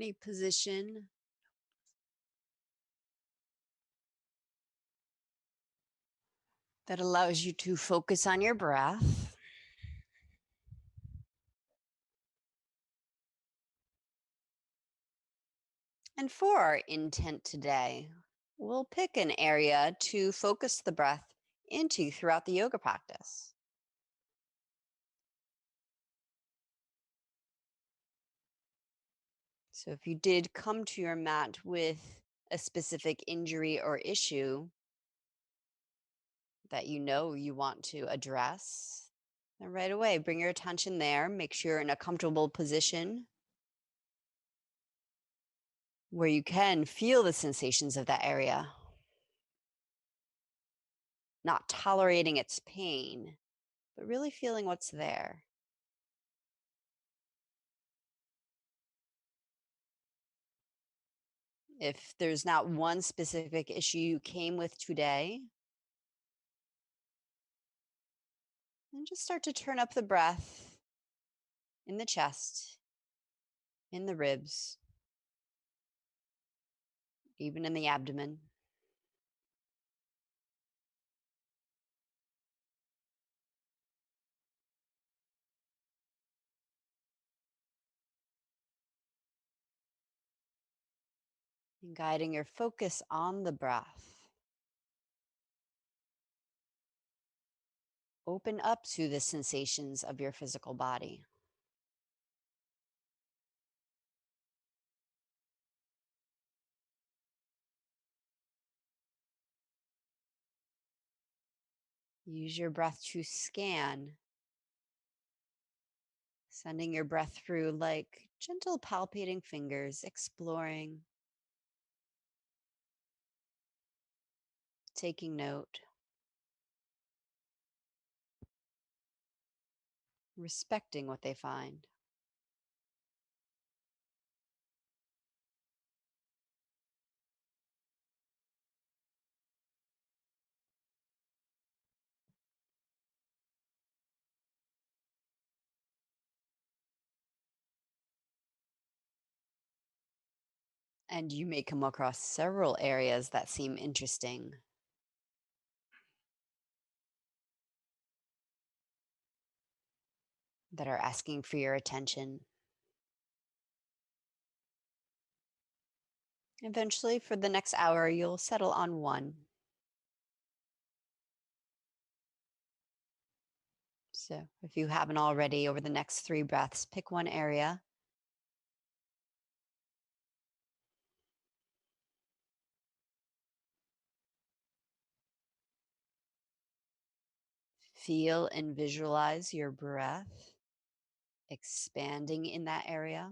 Any position that allows you to focus on your breath. And for our intent today, we'll pick an area to focus the breath into throughout the yoga practice. So if you did come to your mat with a specific injury or issue that you know you want to address, then right away bring your attention there. Make sure you're in a comfortable position where you can feel the sensations of that area, not tolerating its pain, but really feeling what's there. If there's not one specific issue you came with today, then just start to turn up the breath in the chest, in the ribs, even in the abdomen. And guiding your focus on the breath. Open up to the sensations of your physical body. Use your breath to scan, sending your breath through like gentle palpating fingers, exploring, taking note, respecting what they find. And you may come across several areas that seem interesting, that are asking for your attention. Eventually, for the next hour, you'll settle on one. So, if you haven't already, over the next 3 breaths, pick one area. Feel and visualize your breath expanding in that area.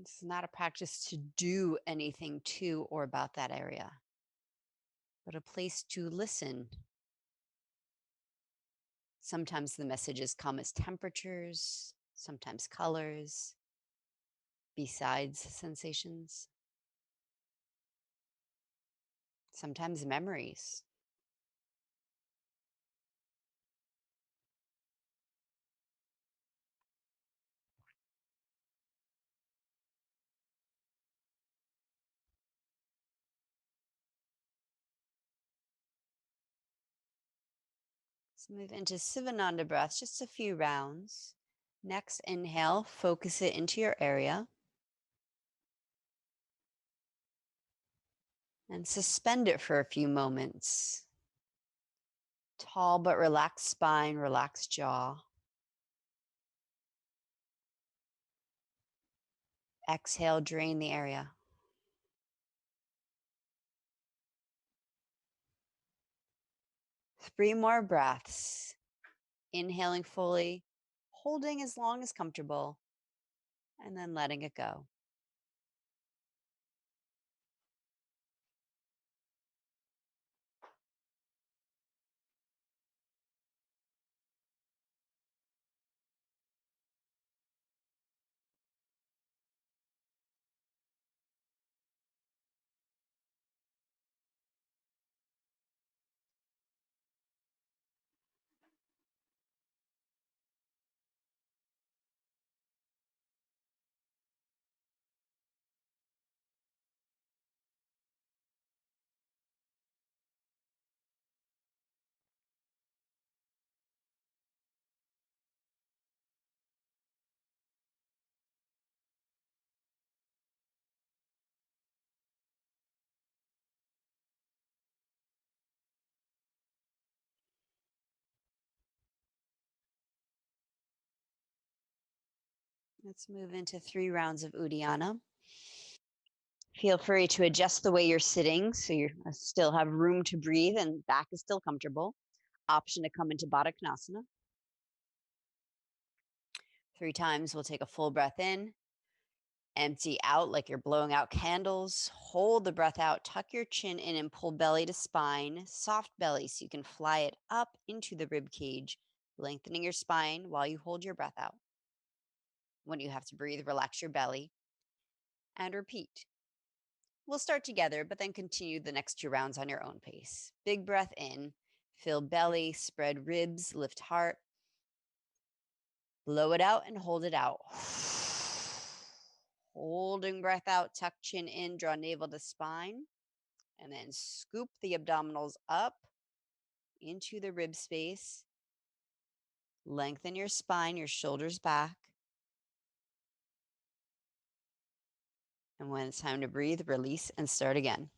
It's not a practice to do anything to or about that area, but a place to listen. Sometimes the messages come as temperatures, sometimes colors, besides sensations, sometimes memories. Let's move into Sivananda breaths, just a few rounds. Next, inhale, focus it into your area. And suspend it for a few moments. Tall but relaxed spine, relaxed jaw. Exhale, drain the area. Three more breaths. Inhaling fully, holding as long as comfortable, and then letting it go. Let's move into 3 rounds of Uddiyana. Feel free to adjust the way you're sitting so you still have room to breathe and back is still comfortable. Option to come into Baddha Konasana. 3 times, we'll take a full breath in, empty out like you're blowing out candles. Hold the breath out, tuck your chin in and pull belly to spine, soft belly so you can fly it up into the rib cage, lengthening your spine while you hold your breath out. When you have to breathe, relax your belly and repeat. We'll start together, but then continue the next 2 rounds on your own pace. Big breath in, fill belly, spread ribs, lift heart. Blow it out and hold it out. Holding breath out, tuck chin in, draw navel to spine, and then scoop the abdominals up into the rib space. Lengthen your spine, your shoulders back. And when it's time to breathe, release and start again.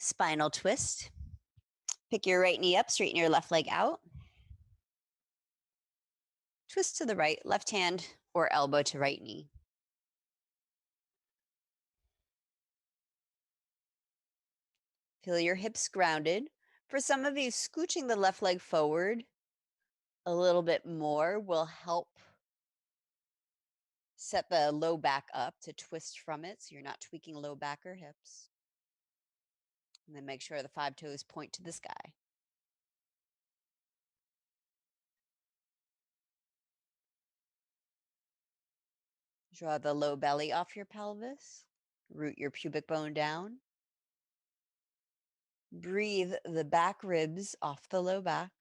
Spinal twist. Pick your right knee up, straighten your left leg out. Twist to the right, left hand or elbow to right knee. Feel your hips grounded. For some of you, scooching the left leg forward a little bit more will help set the low back up to twist from it so you're not tweaking low back or hips. And then make sure the 5 toes point to the sky. Draw the low belly off your pelvis. Root your pubic bone down. Breathe the back ribs off the low back.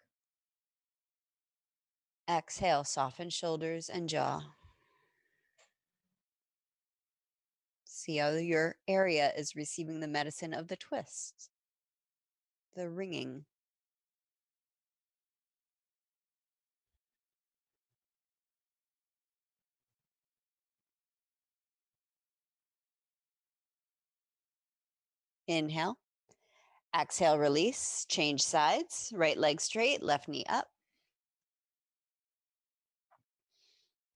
Exhale, soften shoulders and jaw. See how your area is receiving the medicine of the twist, the ringing. Inhale. Exhale, release. Change sides. Right leg straight, left knee up.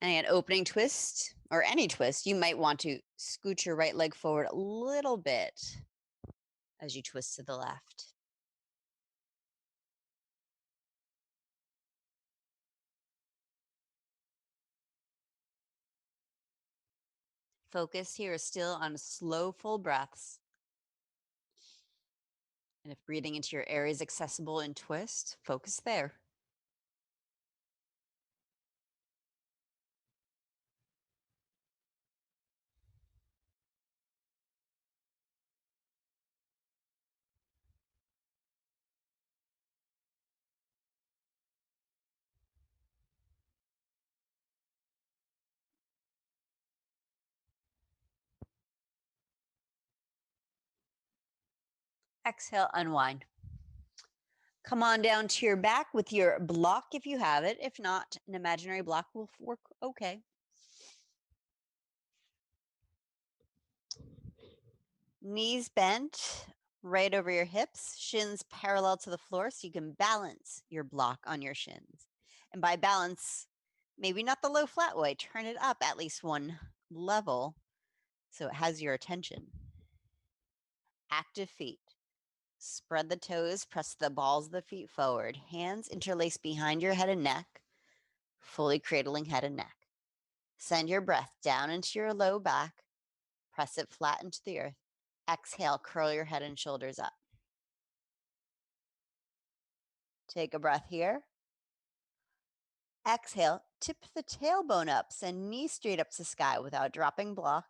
And opening twist or any twist, you might want to scoot your right leg forward a little bit as you twist to the left. Focus here is still on slow, full breaths. And if breathing into your area is accessible in twist, focus there. Exhale, unwind. Come on down to your back with your block if you have it. If not, an imaginary block will work okay. Knees bent right over your hips, shins parallel to the floor so you can balance your block on your shins. And by balance, maybe not the low flat way, turn it up at least one level so it has your attention. Active feet. Spread the toes, press the balls of the feet forward. Hands interlace behind your head and neck, fully cradling head and neck. Send your breath down into your low back. Press it flat into the earth. Exhale, curl your head and shoulders up. Take a breath here. Exhale, tip the tailbone up, send knees straight up to the sky without dropping block.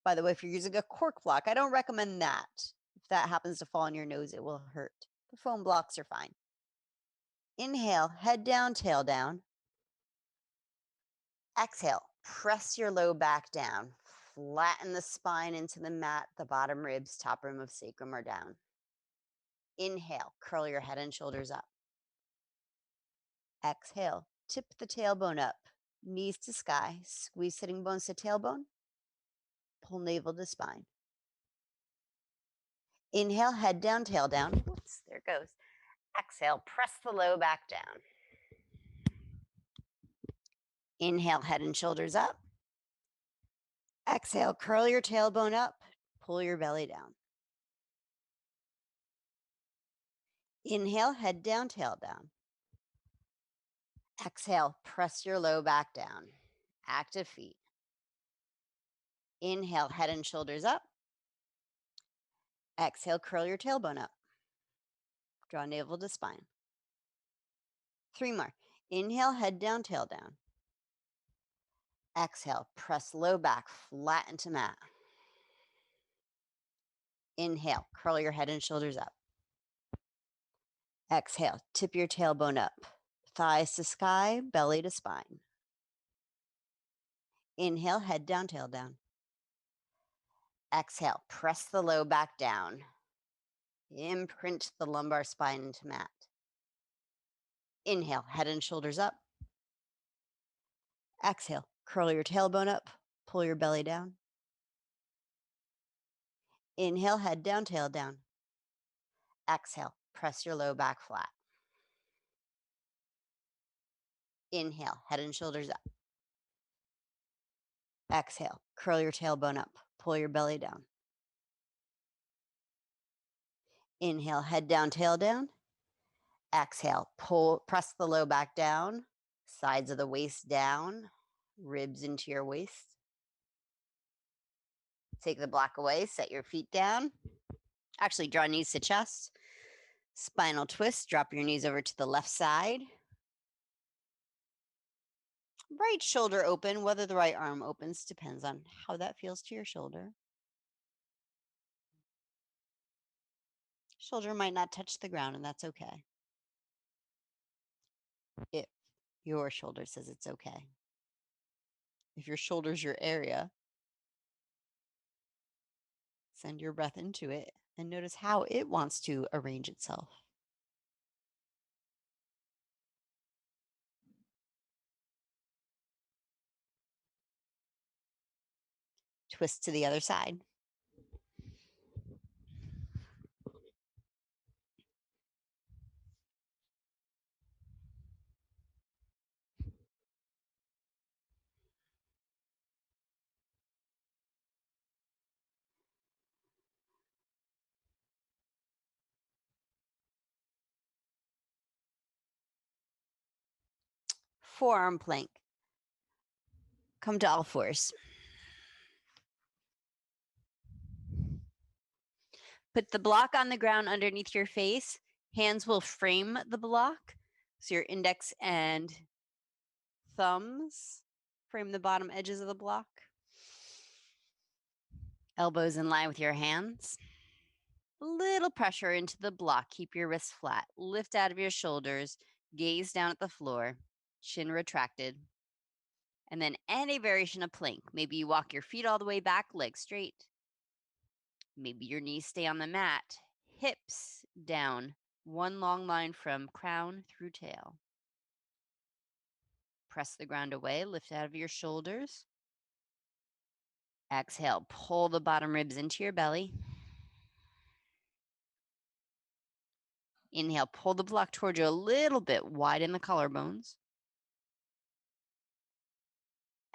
By the way, if you're using a cork block, I don't recommend that. If that happens to fall on your nose, it will hurt. The foam blocks are fine. Inhale, head down, tail down. Exhale, press your low back down. Flatten the spine into the mat. The bottom ribs, top rim of sacrum are down. Inhale, curl your head and shoulders up. Exhale, tip the tailbone up. Knees to sky. Squeeze sitting bones to tailbone. Pull navel to spine. Inhale, head down, tail down. Whoops, there it goes. Exhale, press the low back down. Inhale, head and shoulders up. Exhale, curl your tailbone up. Pull your belly down. Inhale, head down, tail down. Exhale, press your low back down. Active feet. Inhale, head and shoulders up. Exhale, curl your tailbone up. Draw navel to spine. 3 more. Inhale, head down, tail down. Exhale, press low back, flatten to mat. Inhale, curl your head and shoulders up. Exhale, tip your tailbone up. Thighs to sky, belly to spine. Inhale, head down, tail down. Exhale, press the low back down. Imprint the lumbar spine into mat. Inhale, head and shoulders up. Exhale, curl your tailbone up, pull your belly down. Inhale, head down, tail down. Exhale, press your low back flat. Inhale, head and shoulders up. Exhale, curl your tailbone up, pull your belly down. Inhale, head down, tail down. Exhale, press the low back down, sides of the waist down, ribs into your waist. Take the block away, set your feet down. Actually, draw knees to chest. Spinal twist, drop your knees over to the left side. Right shoulder open, whether the right arm opens depends on how that feels to your shoulder. Shoulder might not touch the ground, and that's okay. If your shoulder says it's okay. If your shoulder's your area, send your breath into it and notice how it wants to arrange itself. Twist to the other side. Forearm plank. Come to all fours. Put the block on the ground underneath your face. Hands will frame the block. So your index and thumbs frame the bottom edges of the block. Elbows in line with your hands. A little pressure into the block. Keep your wrists flat. Lift out of your shoulders. Gaze down at the floor. Chin retracted. And then any variation of plank. Maybe you walk your feet all the way back, legs straight. Maybe your knees stay on the mat. Hips down. One long line from crown through tail. Press the ground away. Lift out of your shoulders. Exhale. Pull the bottom ribs into your belly. Inhale, pull the block towards you a little bit, widen the collarbones.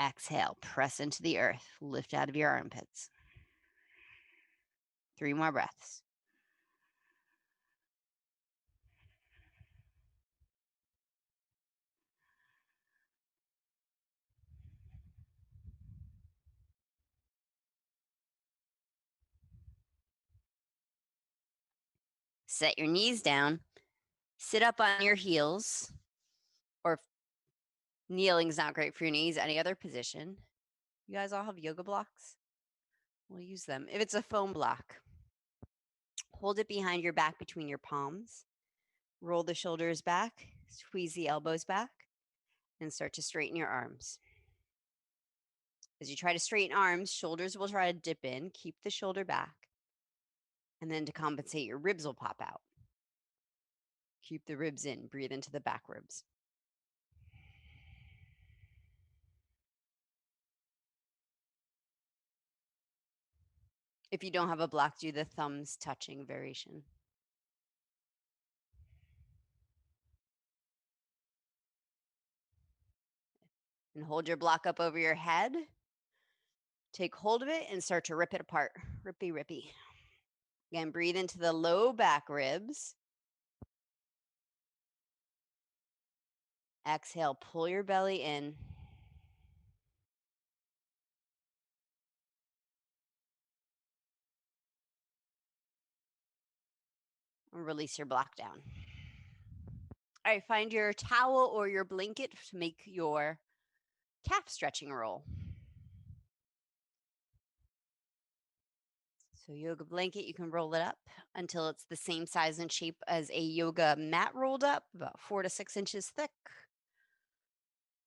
Exhale, press into the earth, lift out of your armpits. 3 more breaths. Set your knees down, sit up on your heels, or Kneeling's not great for your knees. Any other position. You guys all have yoga blocks? We'll use them. If it's a foam block, hold it behind your back between your palms. Roll the shoulders back, squeeze the elbows back, and start to straighten your arms. As you try to straighten arms, shoulders will try to dip in. Keep the shoulder back. And then to compensate, your ribs will pop out. Keep the ribs in. Breathe into the back ribs. If you don't have a block, do the thumbs touching variation. And hold your block up over your head. Take hold of it and start to rip it apart. Rippy, rippy. Again, breathe into the low back ribs. Exhale, pull your belly in. And release your block down. All right, find your towel or your blanket to make your calf stretching roll. So yoga blanket, you can roll it up until it's the same size and shape as a yoga mat rolled up, about 4 to 6 inches thick.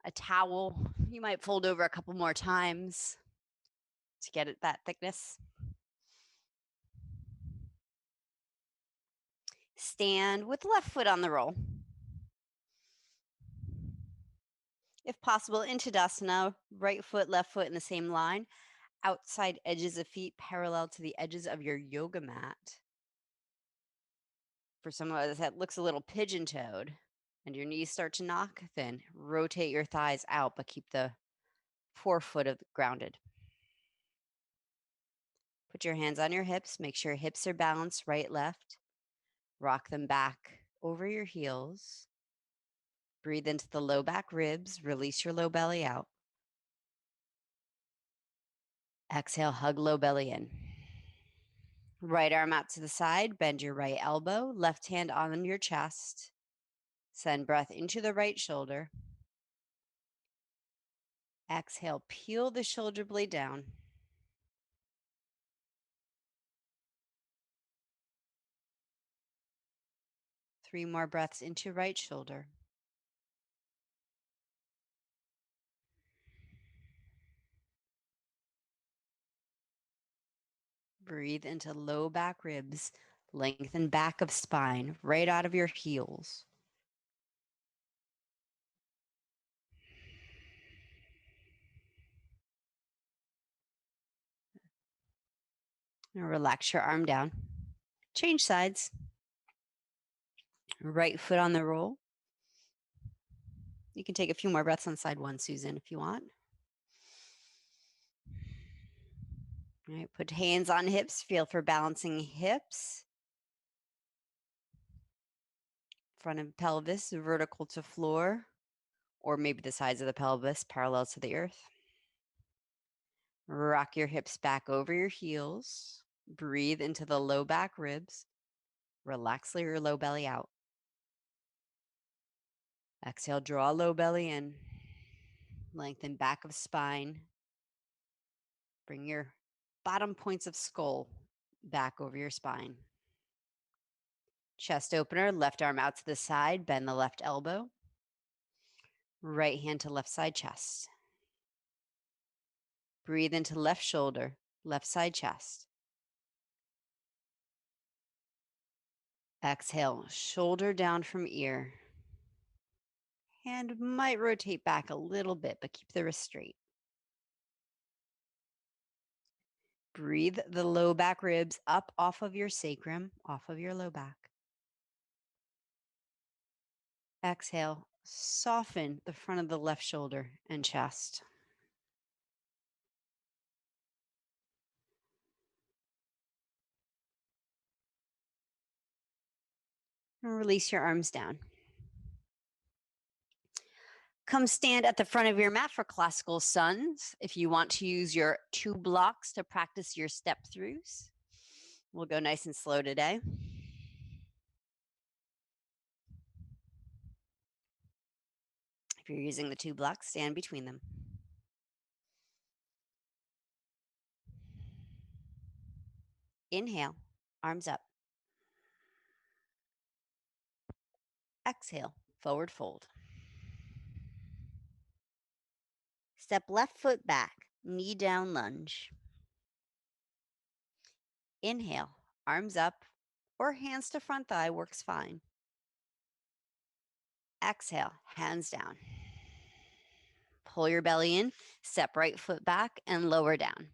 A towel, you might fold over a couple more times to get it that thickness. Stand with the left foot on the roll. If possible, into Tadasana, right foot, left foot in the same line. Outside edges of feet parallel to the edges of your yoga mat. For some of us, that looks a little pigeon-toed and your knees start to knock, then rotate your thighs out, but keep the forefoot grounded. Put your hands on your hips. Make sure hips are balanced, right, left. Rock them back over your heels. Breathe into the low back ribs. Release your low belly out. Exhale, hug low belly in. Right arm out to the side. Bend your right elbow. Left hand on your chest. Send breath into the right shoulder. Exhale, peel the shoulder blade down. Three more breaths into right shoulder. Breathe into low back ribs. Lengthen back of spine right out of your heels. Now relax your arm down. Change sides. Right foot on the roll. You can take a few more breaths on side one, Susan, if you want. All right, put hands on hips. Feel for balancing hips. Front of pelvis vertical to floor, or maybe the sides of the pelvis parallel to the earth. Rock your hips back over your heels. Breathe into the low back ribs. Relax your low belly out. Exhale, draw low belly in. Lengthen back of spine. Bring your bottom points of skull back over your spine. Chest opener, left arm out to the side. Bend the left elbow. Right hand to left side chest. Breathe into left shoulder, left side chest. Exhale, shoulder down from ear. Hand might rotate back a little bit, but keep the wrist straight. Breathe the low back ribs up off of your sacrum, off of your low back. Exhale, soften the front of the left shoulder and chest. And release your arms down. Come stand at the front of your mat for classical suns. If you want to use your 2 blocks to practice your step throughs, we'll go nice and slow today. If you're using the 2 blocks, stand between them. Inhale, arms up. Exhale, forward fold. Step left foot back, knee down lunge. Inhale, arms up, or hands to front thigh works fine. Exhale, hands down. Pull your belly in, step right foot back and lower down.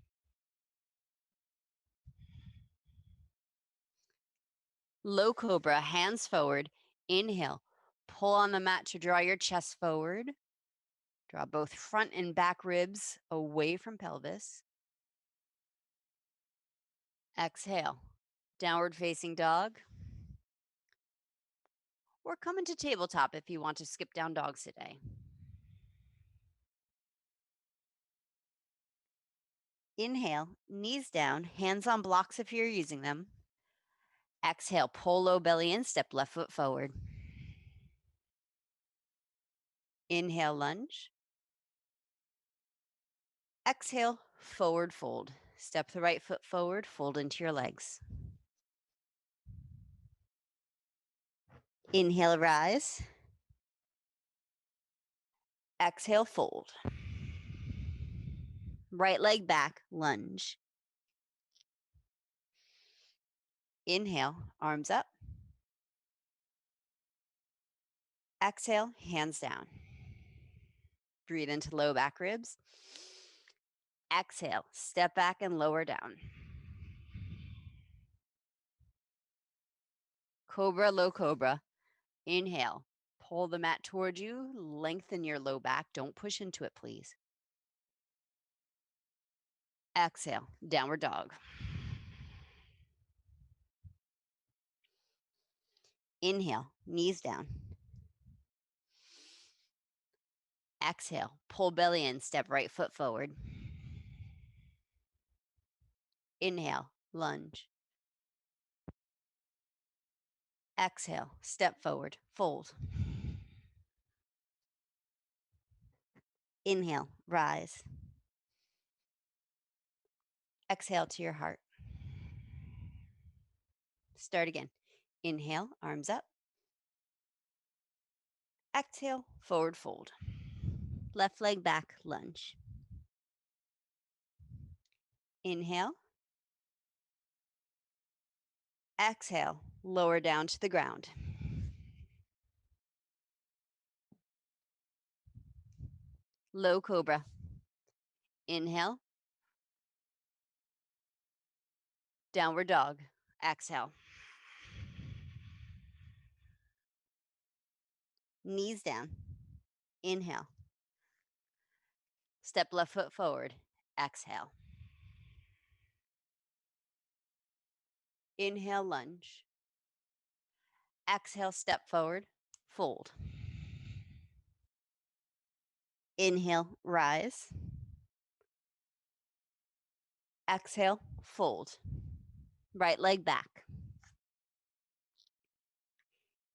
Low cobra, hands forward. Inhale, pull on the mat to draw your chest forward. Draw both front and back ribs away from pelvis. Exhale, downward facing dog. Or come into tabletop if you want to skip down dogs today. Inhale, knees down, hands on blocks if you're using them. Exhale, pull low belly in, step left foot forward. Inhale, lunge. Exhale, forward fold. Step the right foot forward, fold into your legs. Inhale, rise. Exhale, fold. Right leg back, lunge. Inhale, arms up. Exhale, hands down. Breathe into low back ribs. Exhale, step back and lower down. Cobra, low cobra. Inhale, pull the mat towards you, lengthen your low back. Don't push into it, please. Exhale, downward dog. Inhale, knees down. Exhale, pull belly in, step right foot forward. Inhale, lunge. Exhale, step forward, fold. Inhale, rise. Exhale to your heart. Start again. Inhale, arms up. Exhale, forward fold. Left leg back, lunge. Inhale. Exhale, lower down to the ground. Low cobra. Inhale. Downward dog. Exhale. Knees down. Inhale. Step left foot forward. Exhale. Inhale, lunge. Exhale, step forward. Fold. Inhale, rise. Exhale, fold. Right leg back.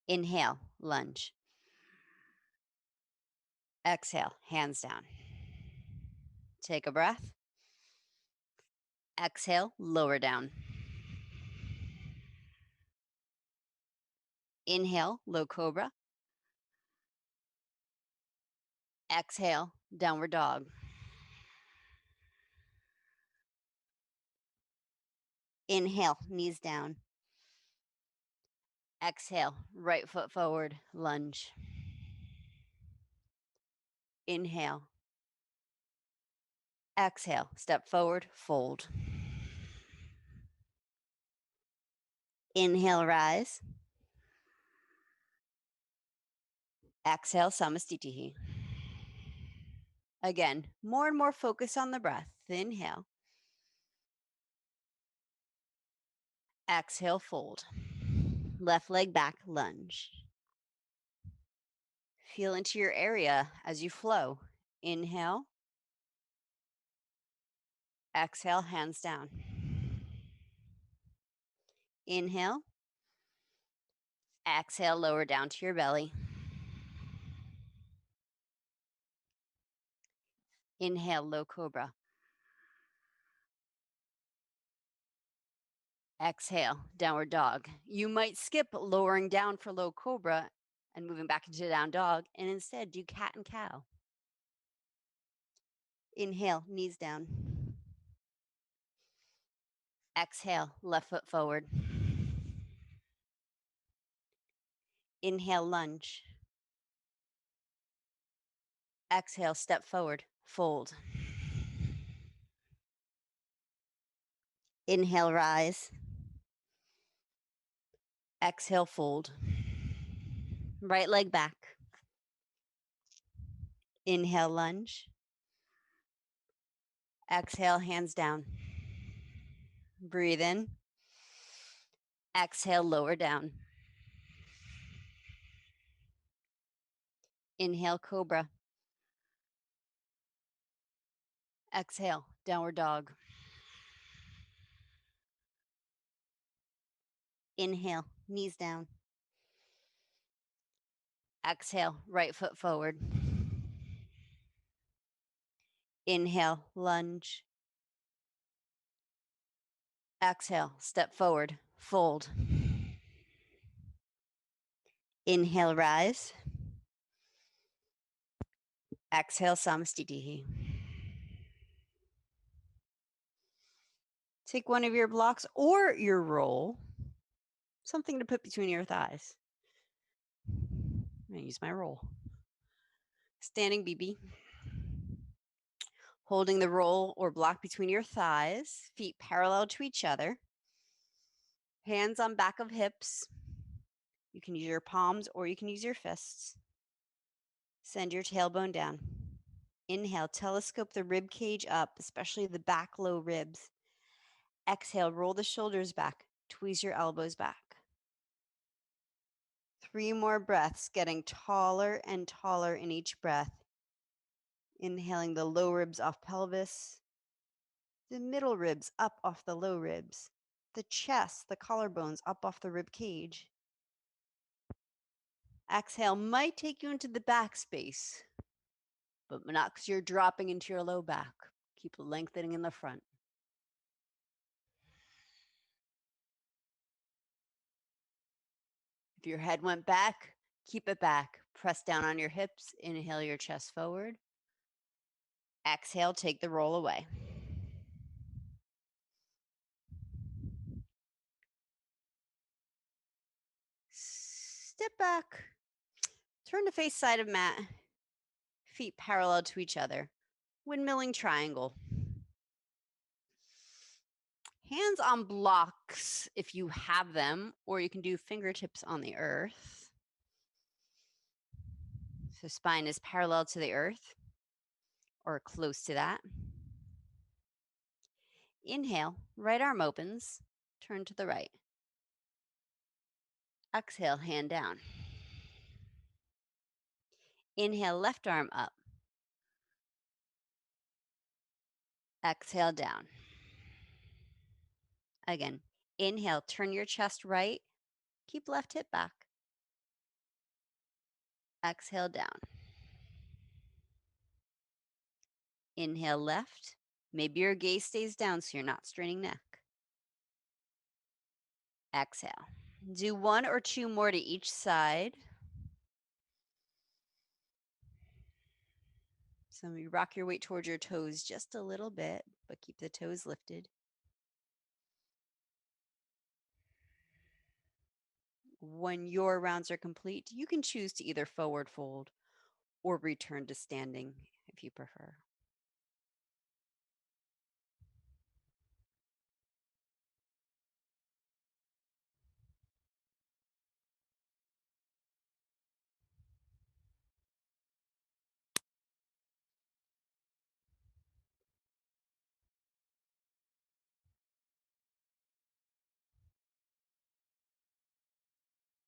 Inhale, lunge. Exhale, hands down. Take a breath. Exhale, lower down. Inhale, low cobra. Exhale, downward dog. Inhale, knees down. Exhale, right foot forward, lunge. Inhale. Exhale, step forward, fold. Inhale, rise. Exhale, samastitihi. Again, more and more focus on the breath. Inhale. Exhale, fold. Left leg back, lunge. Feel into your area as you flow. Inhale. Exhale, hands down. Inhale. Exhale, lower down to your belly. Inhale, low cobra. Exhale, downward dog. You might skip lowering down for low cobra and moving back into down dog, and instead do cat and cow. Inhale, knees down. Exhale, left foot forward. Inhale, lunge. Exhale, step forward, fold. Inhale, rise. Exhale, fold. Right leg back. Inhale, lunge. Exhale, hands down. Breathe in. Exhale, lower down. Inhale, cobra. Exhale, downward dog. Inhale, knees down. Exhale, right foot forward. Inhale, lunge. Exhale, step forward, fold. Inhale, rise. Exhale, samastitihi. Take one of your blocks or your roll, something to put between your thighs. I'm going to use my roll. Standing BB. Holding the roll or block between your thighs, feet parallel to each other. Hands on back of hips. You can use your palms or you can use your fists. Send your tailbone down. Inhale, telescope the rib cage up, especially the back low ribs. Exhale, roll the shoulders back, tweeze your elbows back. 3 more breaths, getting taller and taller in each breath. Inhaling the low ribs off pelvis, the middle ribs up off the low ribs, the chest, the collarbones up off the rib cage. Exhale might take you into the back space, but not because you're dropping into your low back. Keep lengthening in the front. If your head went back, keep it back. Press down on your hips. Inhale your chest forward. Exhale, take the roll away. Step back. Turn to face side of mat. Feet parallel to each other. Windmilling triangle. Hands on blocks if you have them, or you can do fingertips on the earth. So spine is parallel to the earth or close to that. Inhale, right arm opens, turn to the right. Exhale, hand down. Inhale, left arm up. Exhale, down. Again, inhale, turn your chest right. Keep left hip back. Exhale, down. Inhale, left. Maybe your gaze stays down so you're not straining neck. Exhale. Do 1 or 2 more to each side. So you rock your weight towards your toes just a little bit, but keep the toes lifted. When your rounds are complete, you can choose to either forward fold or return to standing if you prefer.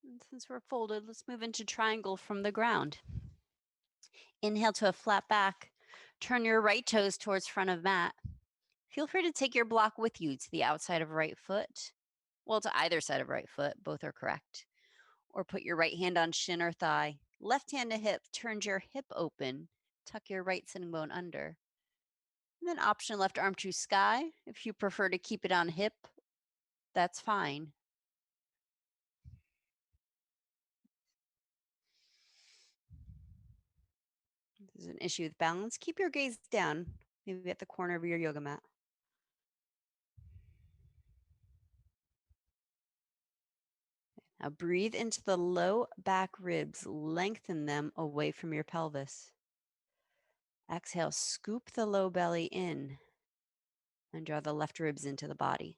And since we're folded, let's move into triangle from the ground. Inhale to a flat back. Turn your right toes towards front of mat. Feel free to take your block with you to the outside of right foot. Well, to either side of right foot, both are correct. Or put your right hand on shin or thigh. Left hand to hip, turn your hip open. Tuck your right sitting bone under. And then option left arm to sky. If you prefer to keep it on hip, that's fine. If there's an issue with balance, keep your gaze down, maybe at the corner of your yoga mat. Now breathe into the low back ribs, lengthen them away from your pelvis. Exhale, scoop the low belly in and draw the left ribs into the body.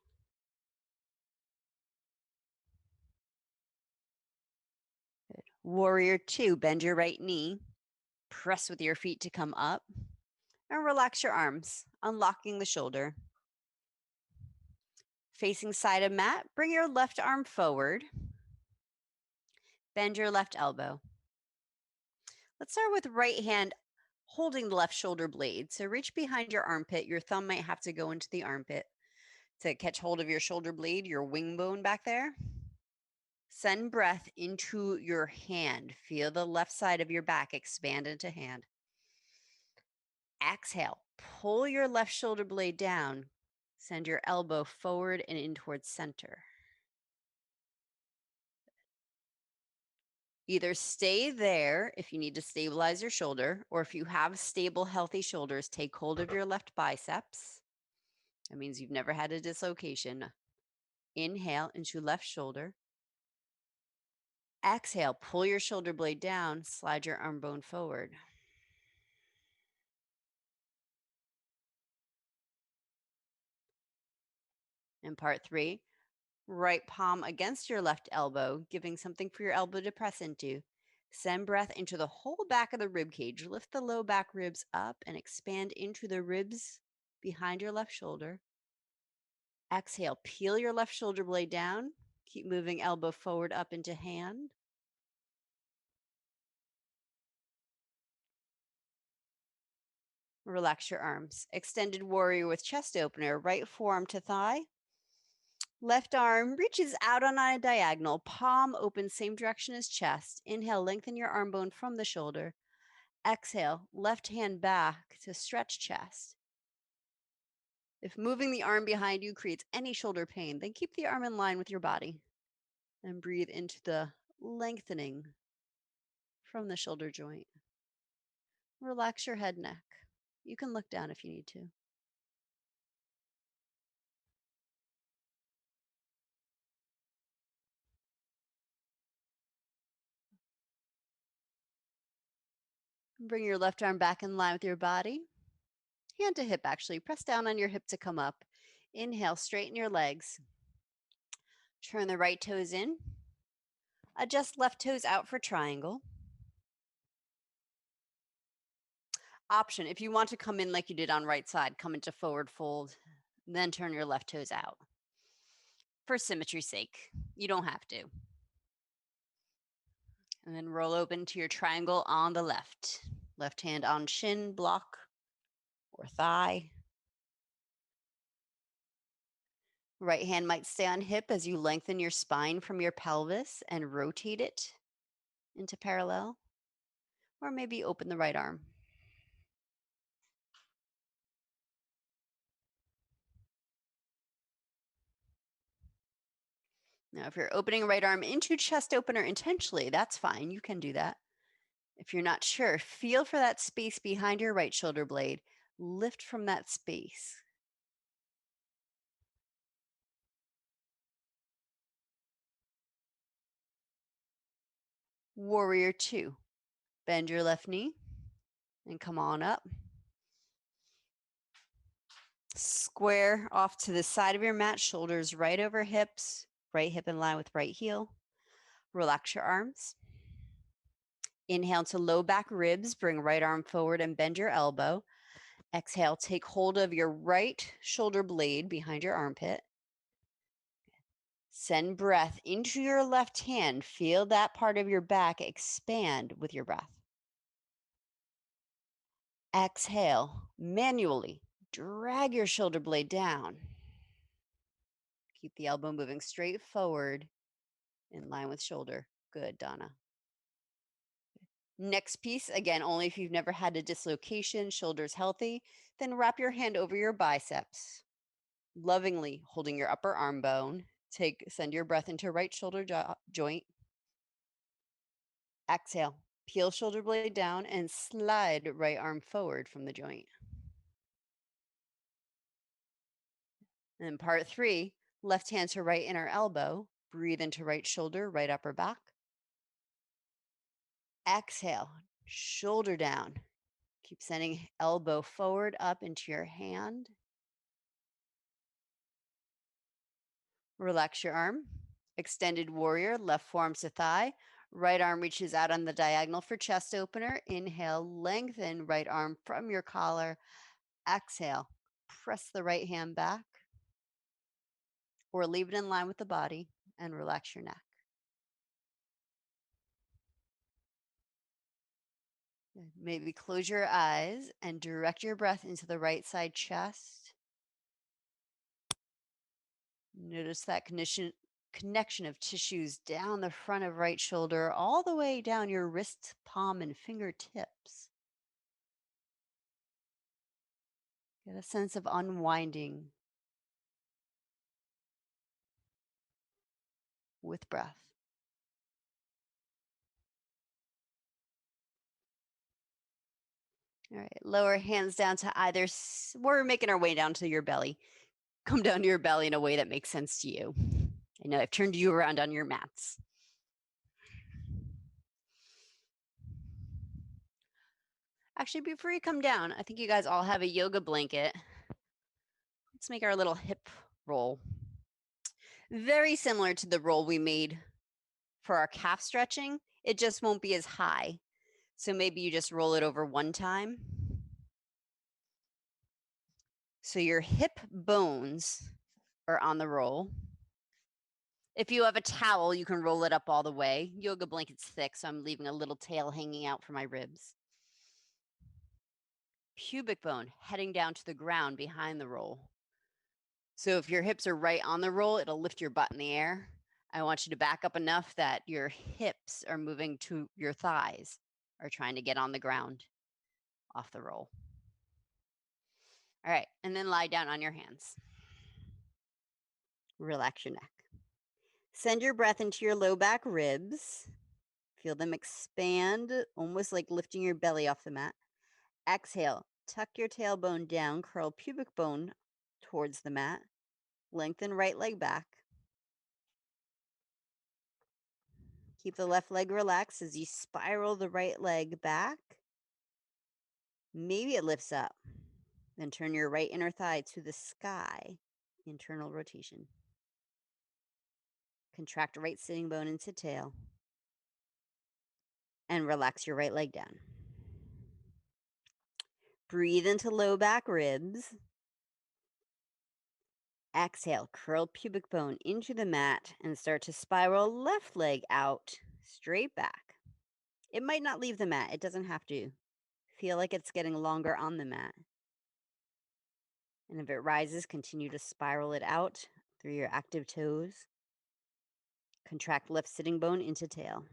Good. Warrior 2, bend your right knee, press with your feet to come up, and relax your arms, unlocking the shoulder. Facing side of mat, bring your left arm forward, bend your left elbow. Let's start with right hand holding the left shoulder blade. So reach behind your armpit. Your thumb might have to go into the armpit to catch hold of your shoulder blade, your wing bone back there. Send breath into your hand. Feel the left side of your back expand into hand. Exhale, pull your left shoulder blade down. Send your elbow forward and in towards center. Either stay there if you need to stabilize your shoulder, or if you have stable, healthy shoulders, take hold of your left biceps. That means you've never had a dislocation. Inhale into left shoulder. Exhale, pull your shoulder blade down, slide your arm bone forward. In part 3, right palm against your left elbow, giving something for your elbow to press into. Send breath into the whole back of the rib cage. Lift the low back ribs up and expand into the ribs behind your left shoulder. Exhale, peel your left shoulder blade down. Keep moving elbow forward up into hand. Relax your arms. Extended warrior with chest opener, right forearm to thigh. Left arm reaches out on a diagonal, palm open, same direction as chest. Inhale, lengthen your arm bone from the shoulder. Exhale, left hand back to stretch chest. If moving the arm behind you creates any shoulder pain, then keep the arm in line with your body and breathe into the lengthening from the shoulder joint. Relax your head, neck. You can look down if you need to. Bring your left arm back in line with your body. Hand to hip, actually. Press down on your hip to come up. Inhale, straighten your legs. Turn the right toes in. Adjust left toes out for triangle. Option, if you want to come in like you did on right side, come into forward fold, then turn your left toes out. For symmetry's sake, you don't have to. And then roll open to your triangle on the left. Left hand on shin, block, or thigh. Right hand might stay on hip as you lengthen your spine from your pelvis and rotate it into parallel. Or maybe open the right arm. Now, if you're opening right arm into chest opener intentionally, that's fine. You can do that. If you're not sure, feel for that space behind your right shoulder blade. Lift from that space. Warrior 2. Bend your left knee and come on up. Square off to the side of your mat, shoulders right over hips, right hip in line with right heel. Relax your arms. Inhale to low back ribs, bring right arm forward and bend your elbow. Exhale, take hold of your right shoulder blade behind your armpit. Send breath into your left hand. Feel that part of your back expand with your breath. Exhale, manually drag your shoulder blade down. Keep the elbow moving straight forward in line with shoulder. Good, Donna. Next piece, again, only if you've never had a dislocation, shoulders healthy, then wrap your hand over your biceps, lovingly holding your upper arm bone. Send your breath into right shoulder joint. Exhale, peel shoulder blade down and slide right arm forward from the joint. And part 3, left hand to right inner elbow. Breathe into right shoulder, right upper back. Exhale, shoulder down. Keep sending elbow forward up into your hand. Relax your arm. Extended warrior, left forearm to thigh. Right arm reaches out on the diagonal for chest opener. Inhale, lengthen right arm from your collar. Exhale, press the right hand back or leave it in line with the body and relax your neck. Maybe close your eyes and direct your breath into the right side chest. Notice that connection of tissues down the front of right shoulder, all the way down your wrist, palm, and fingertips. Get a sense of unwinding with breath. All right, lower hands down to either. We're making our way down to your belly. Come down to your belly in a way that makes sense to you. I know I've turned you around on your mats. Actually, before you come down, I think you guys all have a yoga blanket. Let's make our little hip roll. Very similar to the roll we made for our calf stretching. It just won't be as high. So maybe you just roll it over one time. So your hip bones are on the roll. If you have a towel, you can roll it up all the way. Yoga blanket's thick, so I'm leaving a little tail hanging out for my ribs. Pubic bone heading down to the ground behind the roll. So if your hips are right on the roll, it'll lift your butt in the air. I want you to back up enough that your hips are moving to your thighs, are trying to get on the ground off the roll. All right, and then lie down on your hands. Relax your neck. Send your breath into your low back ribs. Feel them expand, almost like lifting your belly off the mat. Exhale, tuck your tailbone down, curl pubic bone towards the mat. Lengthen right leg back. Keep the left leg relaxed as you spiral the right leg back. Maybe it lifts up. Then turn your right inner thigh to the sky. Internal rotation. Contract right sitting bone into tail. And relax your right leg down. Breathe into low back ribs. Exhale, curl pubic bone into the mat and start to spiral left leg out, straight back. It might not leave the mat. It doesn't have to. Feel like it's getting longer on the mat. And if it rises, continue to spiral it out through your active toes. Contract left sitting bone into tail.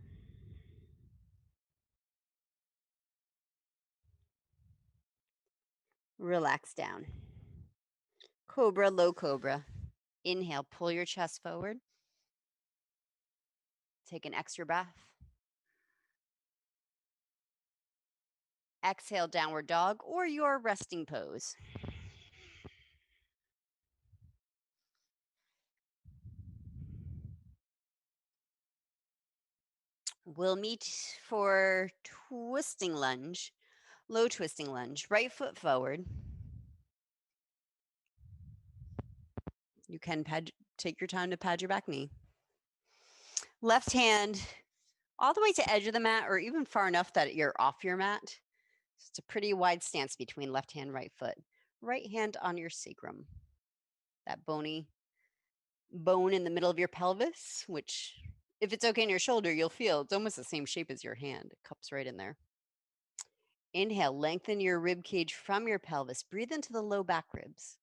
Relax down. Cobra, low cobra. Inhale, pull your chest forward. Take an extra breath. Exhale, downward dog or your resting pose. We'll meet for twisting lunge, low twisting lunge. Right foot forward. You can take your time to pad your back knee. Left hand all the way to edge of the mat or even far enough that you're off your mat. It's a pretty wide stance between left hand, right foot. Right hand on your sacrum. That bony bone in the middle of your pelvis, which if it's okay in your shoulder, you'll feel it's almost the same shape as your hand. It cups right in there. Inhale, lengthen your rib cage from your pelvis. Breathe into the low back ribs.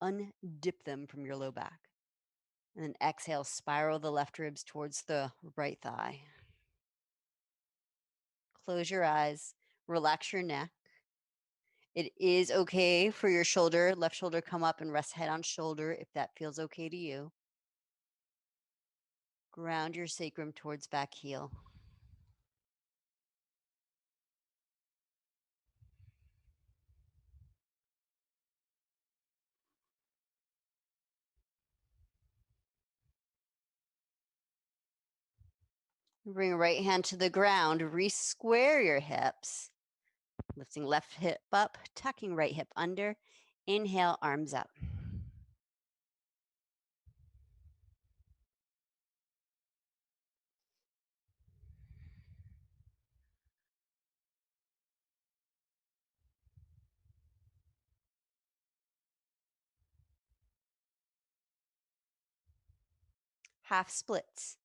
Undip them from your low back. And then exhale, spiral the left ribs towards the right thigh. Close your eyes, relax your neck. It is okay for your shoulder, left shoulder come up and rest head on shoulder if that feels okay to you. Ground your sacrum towards back heel. Bring right hand to the ground, re-square your hips. Lifting left hip up, tucking right hip under. Inhale, arms up. Half splits.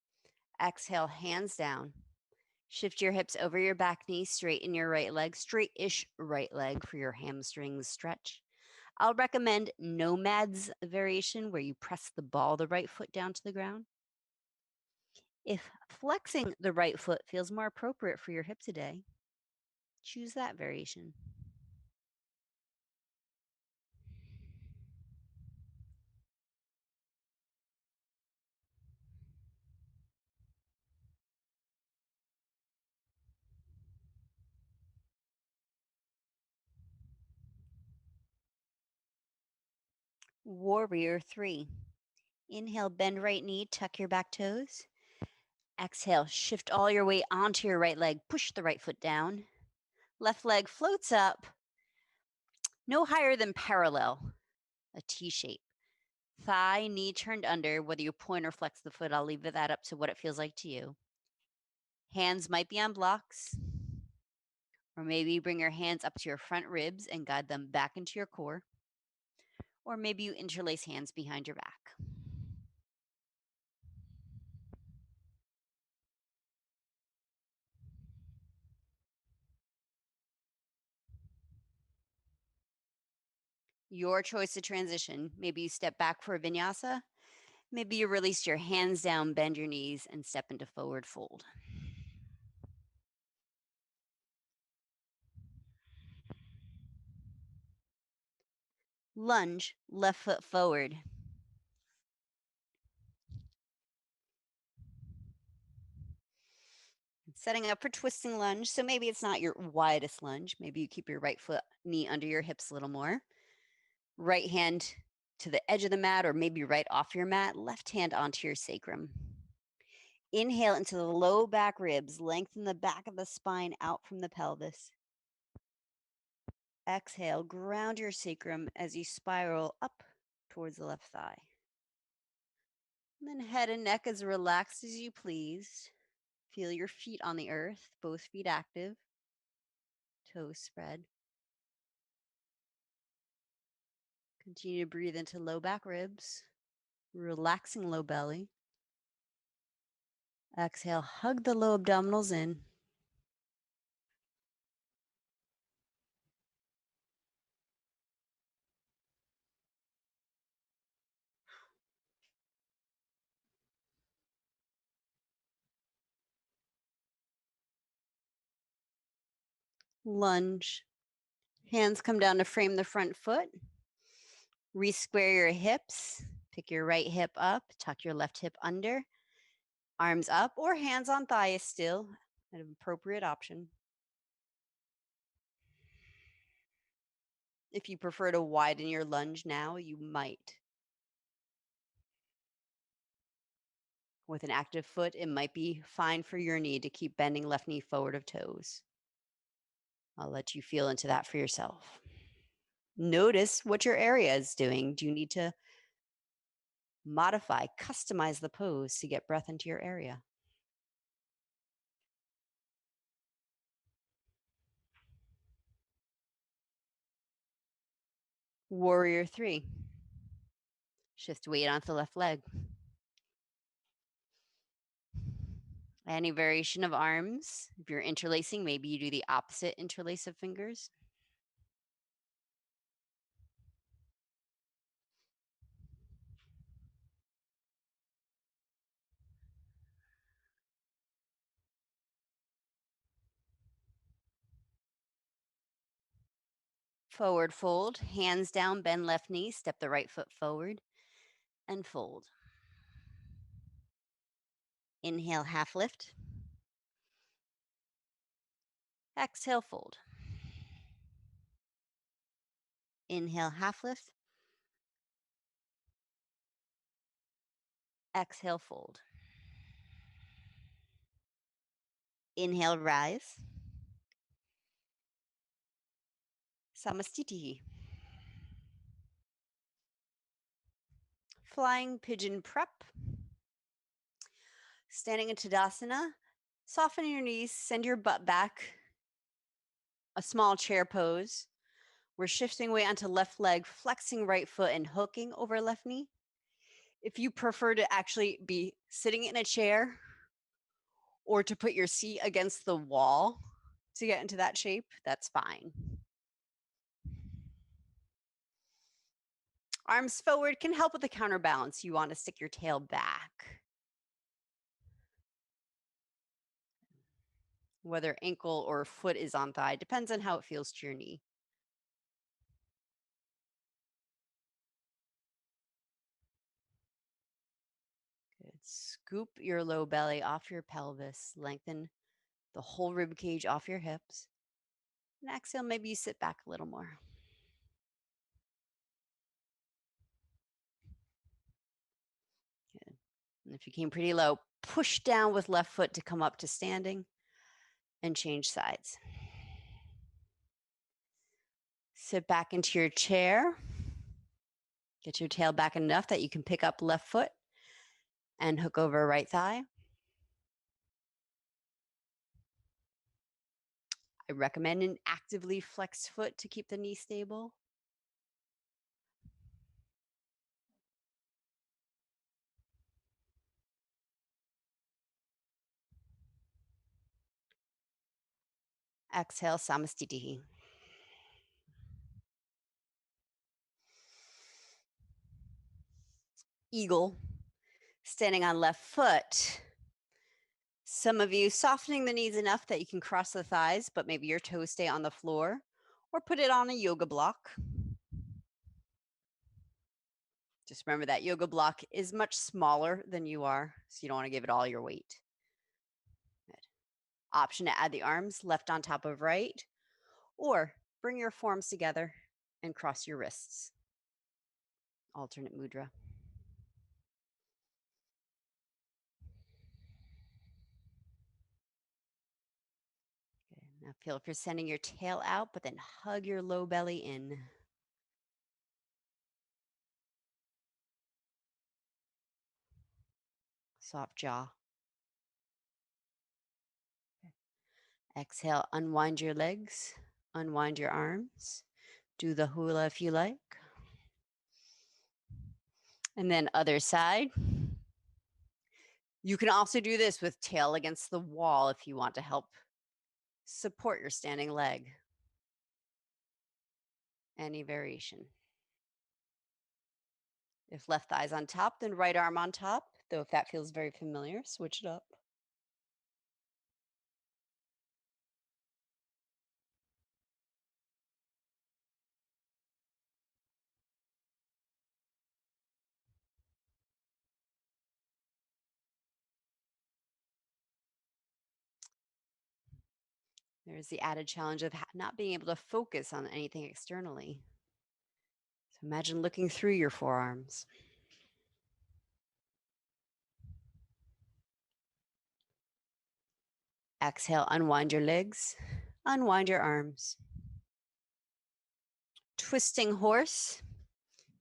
Exhale, hands down. Shift your hips over your back knee, straighten your right leg, straight-ish right leg for your hamstrings stretch. I'll recommend nomads variation where you press the ball of the right foot down to the ground. If flexing the right foot feels more appropriate for your hip today, choose that variation. Warrior 3. Inhale, bend right knee, tuck your back toes. Exhale, shift all your weight onto your right leg, push the right foot down. Left leg floats up, no higher than parallel, a T shape. Thigh, knee turned under, whether you point or flex the foot, I'll leave that up to what it feels like to you. Hands might be on blocks, or maybe bring your hands up to your front ribs and guide them back into your core. Or maybe you interlace hands behind your back. Your choice to transition. Maybe you step back for a vinyasa. Maybe you release your hands down, bend your knees, and step into forward fold. Lunge, left foot forward. Setting up for twisting lunge. So maybe it's not your widest lunge. Maybe you keep your right foot knee under your hips a little more. Right hand to the edge of the mat, or maybe right off your mat. Left hand onto your sacrum. Inhale into the low back ribs. Lengthen the back of the spine out from the pelvis. Exhale, ground your sacrum as you spiral up towards the left thigh. And then head and neck as relaxed as you please. Feel your feet on the earth, both feet active, toes spread. Continue to breathe into low back ribs, relaxing low belly. Exhale, hug the low abdominals in. Lunge. Hands come down to frame the front foot. Re-square your hips. Pick your right hip up, tuck your left hip under. Arms up or hands on thigh is still an appropriate option. If you prefer to widen your lunge now, you might. With an active foot, it might be fine for your knee to keep bending left knee forward of toes. I'll let you feel into that for yourself. Notice what your area is doing. Do you need to modify, customize the pose to get breath into your area? Warrior 3. Shift weight onto the left leg. Any variation of arms. If you're interlacing, maybe you do the opposite interlace of fingers. Forward fold, hands down, bend left knee, step the right foot forward and fold. Inhale, half lift. Exhale, fold. Inhale, half lift. Exhale, fold. Inhale, rise. Samastitihi. Flying pigeon prep. Standing in Tadasana. Soften your knees, send your butt back. A small chair pose. We're shifting weight onto left leg, flexing right foot and hooking over left knee. If you prefer to actually be sitting in a chair or to put your seat against the wall to get into that shape, that's fine. Arms forward can help with the counterbalance. You want to stick your tail back. Whether ankle or foot is on thigh, depends on how it feels to your knee. Good. Scoop your low belly off your pelvis. Lengthen the whole rib cage off your hips. And exhale, maybe you sit back a little more. Good. And if you came pretty low, push down with left foot to come up to standing and change sides. Sit back into your chair. Get your tail back enough that you can pick up left foot and hook over right thigh. I recommend an actively flexed foot to keep the knee stable. Exhale, Samastitihi. Eagle, standing on left foot. Some of you softening the knees enough that you can cross the thighs, but maybe your toes stay on the floor, or put it on a yoga block. Just remember that yoga block is much smaller than you are, so you don't want to give it all your weight. Good. Option to add the arms left on top of right, or bring your forearms together and cross your wrists. Alternate mudra. Good. Now feel if you're sending your tail out, but then hug your low belly in. Soft jaw. Exhale, unwind your legs, unwind your arms. Do the hula if you like. And then other side. You can also do this with tail against the wall if you want to help support your standing leg. Any variation. If left thigh's on top, then right arm on top. Though if that feels very familiar, switch it up. There's the added challenge of not being able to focus on anything externally. So imagine looking through your forearms. Exhale, unwind your legs, unwind your arms. Twisting horse.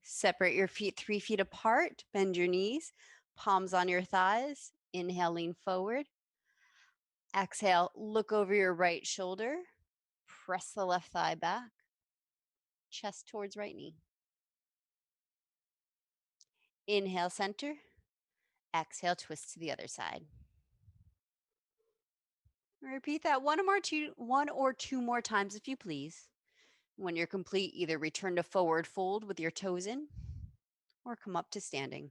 Separate your feet 3 feet apart, bend your knees, palms on your thighs. Inhale, lean forward. Exhale, look over your right shoulder. Press the left thigh back. Chest towards right knee. Inhale, center. Exhale, twist to the other side. Repeat that one or two more times if you please. When you're complete, either return to forward fold with your toes in or come up to standing.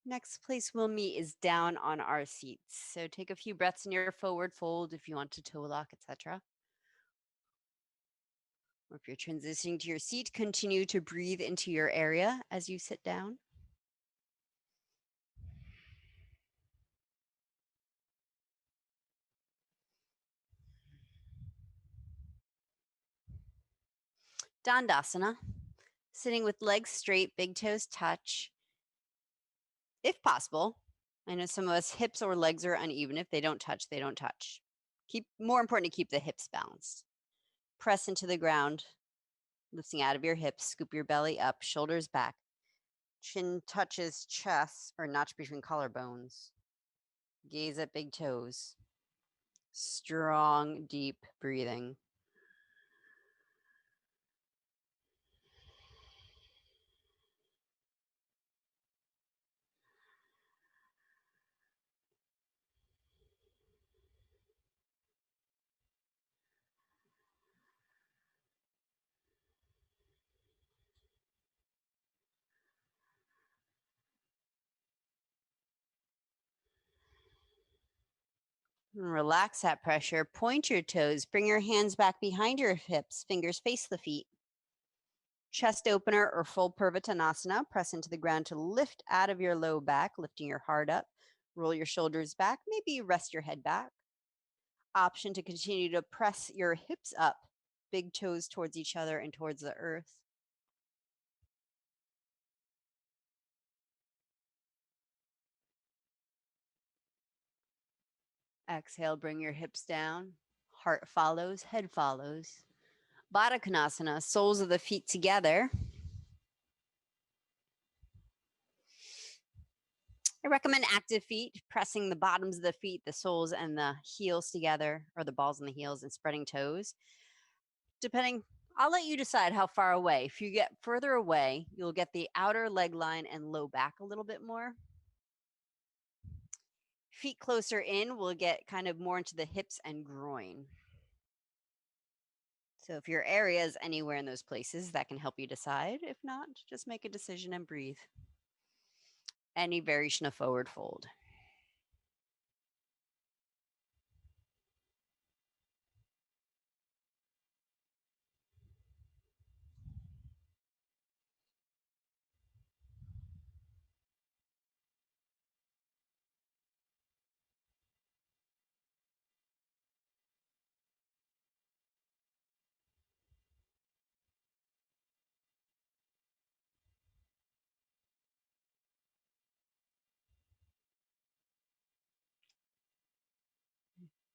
Next place we'll meet is down on our seats. So take a few breaths in your forward fold if you want to toe lock, etc. Or if you're transitioning to your seat, continue to breathe into your area as you sit down. Dandasana, sitting with legs straight, big toes touch. If possible, I know some of us hips or legs are uneven. If they don't touch, they don't touch. More important to keep the hips balanced. Press into the ground, lifting out of your hips, scoop your belly up, shoulders back. Chin touches chest or notch between collarbones. Gaze at big toes. Strong, deep breathing. Relax that pressure. Point your toes. Bring your hands back behind your hips. Fingers face the feet. Chest opener or full Purvatanasana. Press into the ground to lift out of your low back, lifting your heart up. Roll your shoulders back. Maybe rest your head back. Option to continue to press your hips up, big toes towards each other and towards the earth. Exhale, bring your hips down. Heart follows, head follows. Baddha Konasana, soles of the feet together. I recommend active feet, pressing the bottoms of the feet, the soles and the heels together, or the balls and the heels, and spreading toes. Depending, I'll let you decide how far away. If you get further away, you'll get the outer leg line and low back a little bit more. Feet closer in, we'll get kind of more into the hips and groin. So if your area is anywhere in those places, that can help you decide. If not, just make a decision and breathe. Any variation of forward fold.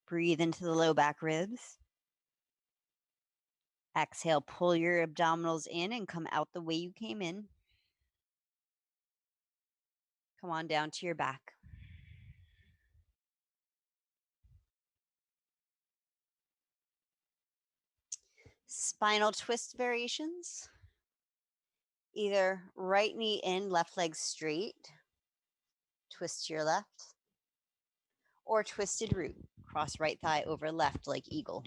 Breathe into the low back ribs. Exhale, pull your abdominals in and come out the way you came in. Come on down to your back. Spinal twist variations. Either right knee in, left leg straight. Twist to your left. Or twisted root. Cross right thigh over left like eagle.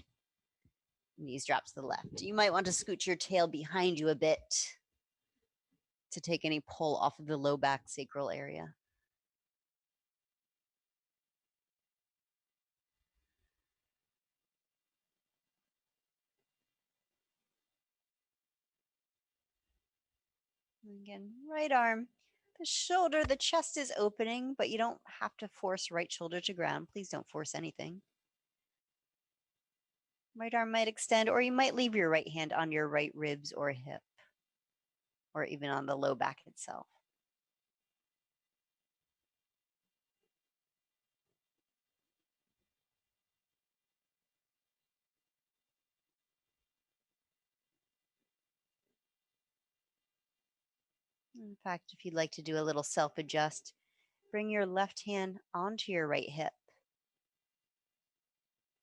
Knees drop to the left. You might want to scoot your tail behind you a bit to take any pull off of the low back sacral area. Again, right arm, the shoulder, the chest is opening, but you don't have to force right shoulder to ground. Please don't force anything. Right arm might extend, or you might leave your right hand on your right ribs or hip, or even on the low back itself. In fact, if you'd like to do a little self-adjust, bring your left hand onto your right hip,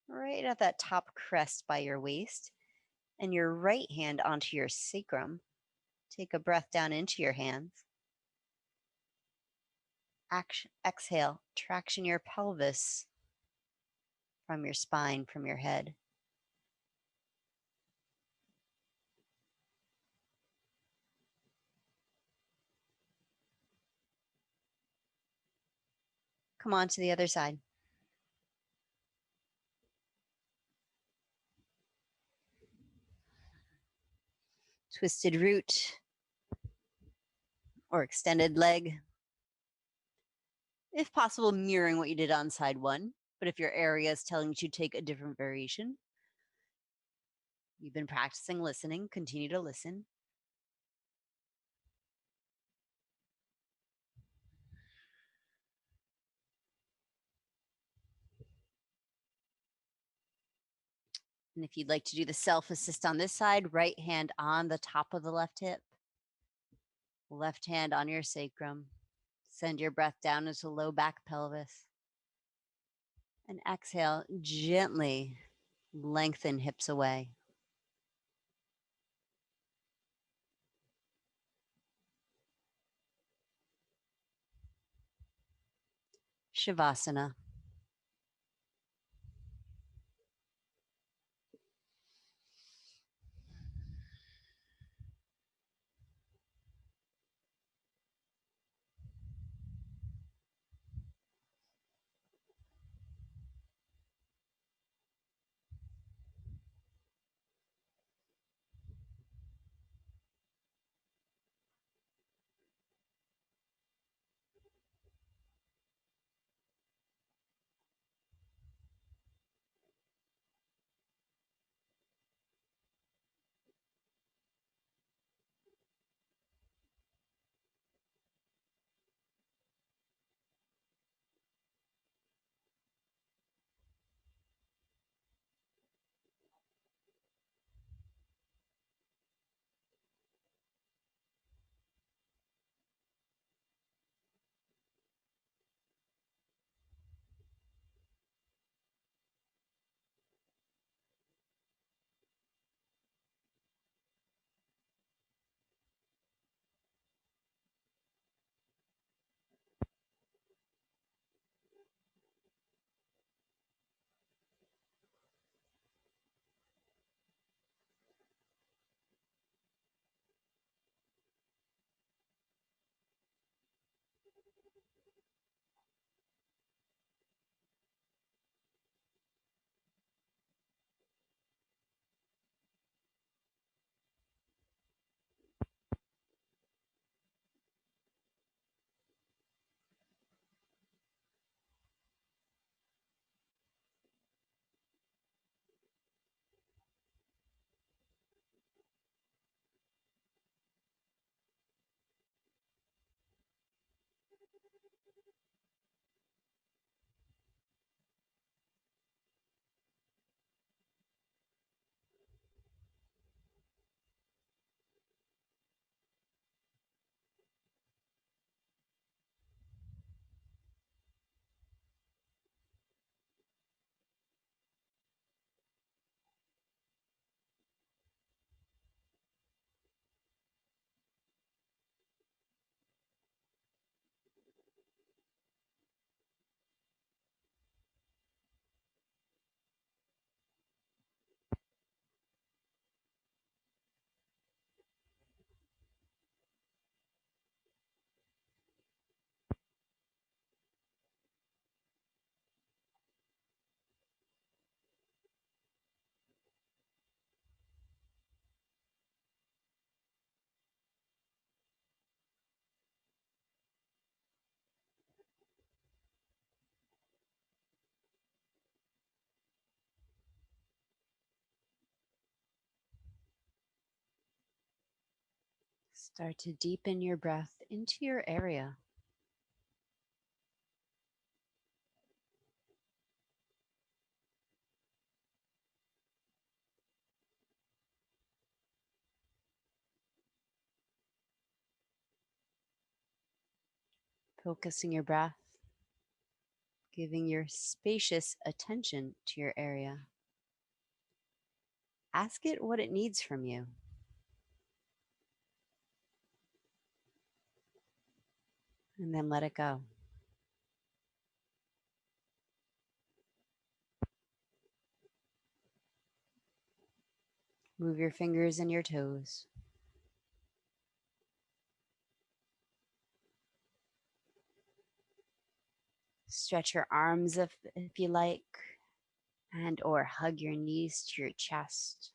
right at that top crest by your waist, and your right hand onto your sacrum. Take a breath down into your hands. Exhale, traction your pelvis from your spine, from your head. Come on to the other side. Twisted root or extended leg. If possible, mirroring what you did on side one. But if your area is telling you to take a different variation, you've been practicing listening, continue to listen. And if you'd like to do the self-assist on this side, right hand on the top of the left hip, left hand on your sacrum. Send your breath down into low back pelvis. And exhale, gently lengthen hips away. Shavasana. Start to deepen your breath into your area. Focusing your breath, giving your spacious attention to your area. Ask it what it needs from you. And then let it go. Move your fingers and your toes. Stretch your arms if you like, and or hug your knees to your chest.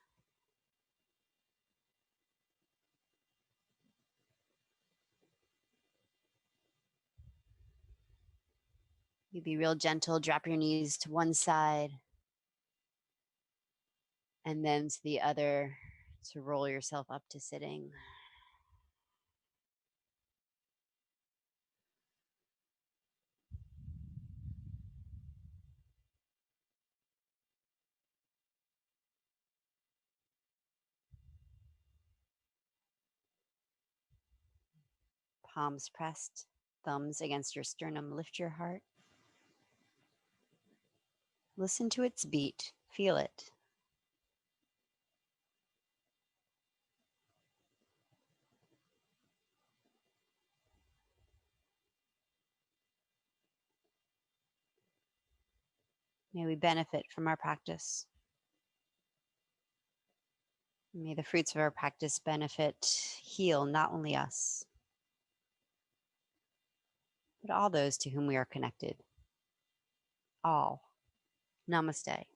You be real gentle, drop your knees to one side and then to the other to roll yourself up to sitting. Palms pressed, thumbs against your sternum. Lift your heart. Listen to its beat. Feel it. May we benefit from our practice. May the fruits of our practice benefit, heal not only us, but all those to whom we are connected. All. Namaste.